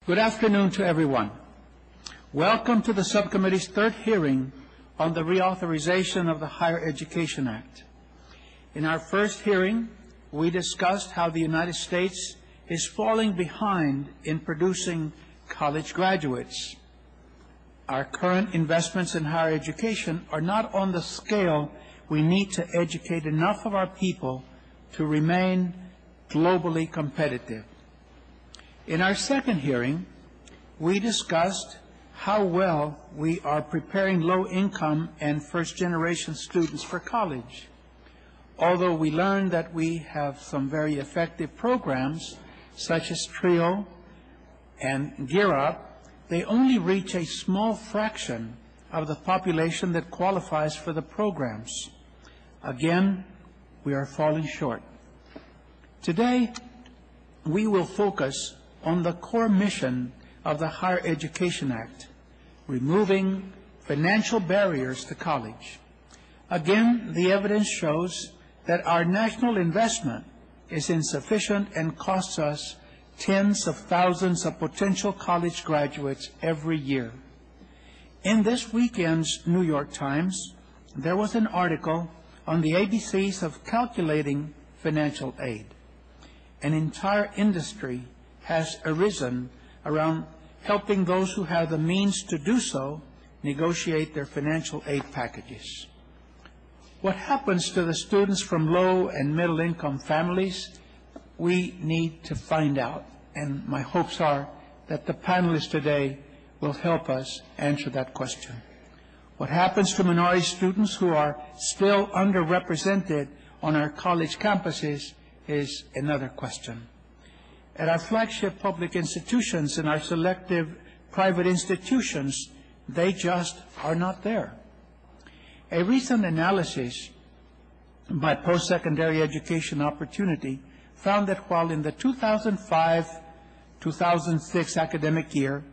Good afternoon to everyone. Welcome to the Subcommittee's third hearing on the reauthorization of the Higher Education Act. In our first hearing, we discussed how the United States is falling behind in producing college graduates. Our current investments in higher education are not on the scale we need to educate enough of our people to remain globally competitive. In our second hearing, we discussed how well we are preparing low-income and first-generation students for college. Although we learned that we have some very effective programs, such as TRIO and Gear Up, they only reach a small fraction of the population that qualifies for the programs. Again, we are falling short. Today, we will focus on the core mission of the Higher Education Act, removing financial barriers to college. Again, the evidence shows that our national investment is insufficient and costs us tens of thousands of potential college graduates every year. In this weekend's New York Times, there was an article on the ABCs of calculating financial aid. An entire industry has arisen around helping those who have the means to do so negotiate their financial aid packages. What happens to the students from low and middle income families, we need to find out, and my hopes are that the panelists today will help us answer that question. What happens to minority students who are still underrepresented on our college campuses is another question. At our flagship public institutions and our selective private institutions, they just are not there. A recent analysis by Post-Secondary Education Opportunity found that while in the 2005-2006 academic year,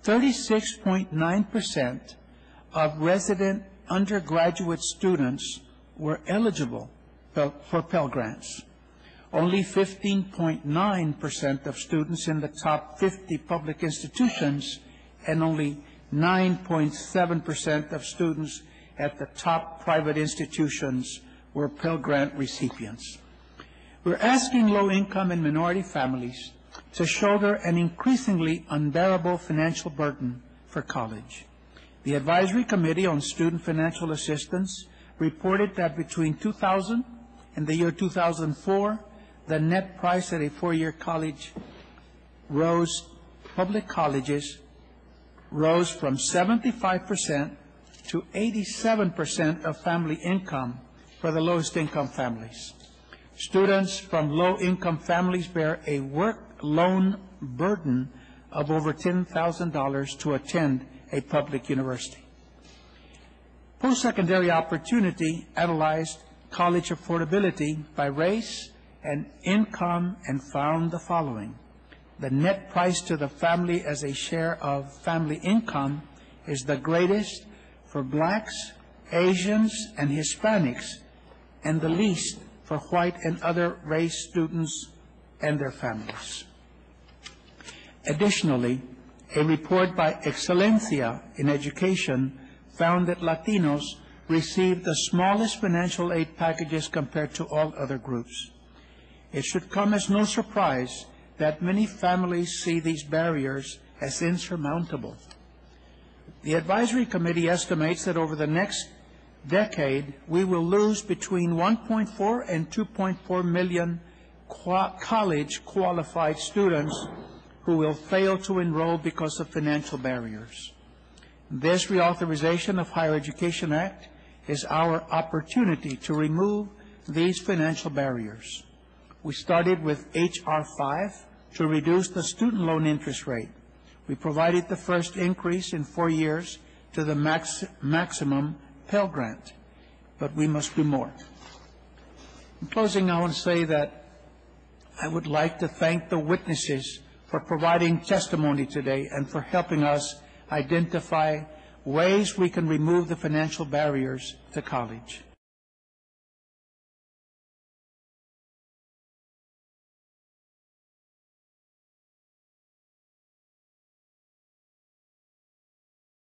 36.9% of resident undergraduate students were eligible for Pell Grants. Only 15.9% of students in the top 50 public institutions and only 9.7% of students at the top private institutions were Pell Grant recipients. We're asking low-income and minority families to shoulder an increasingly unbearable financial burden for college. The Advisory Committee on Student Financial Assistance reported that between 2000 and the year 2004, the net price at a four-year college public colleges rose from 75% to 87% of family income for the lowest income families. Students from low-income families bear a work loan burden of over $10,000 to attend a public university. Post-Secondary Opportunity analyzed college affordability by race and income and found the following. The net price to the family as a share of family income is the greatest for blacks, Asians, and Hispanics, and the least for white and other race students and their families. Additionally, a report by Excelencia in Education found that Latinos received the smallest financial aid packages compared to all other groups. It should come as no surprise that many families see these barriers as insurmountable. The Advisory Committee estimates that over the next decade, we will lose between 1.4 and 2.4 million college-qualified students who will fail to enroll because of financial barriers. This reauthorization of Higher Education Act is our opportunity to remove these financial barriers. We started with H.R. 5 to reduce the student loan interest rate. We provided the first increase in 4 years to the maximum Pell Grant, but we must do more. In closing, I want to say that I would like to thank the witnesses for providing testimony today and for helping us identify ways we can remove the financial barriers to college.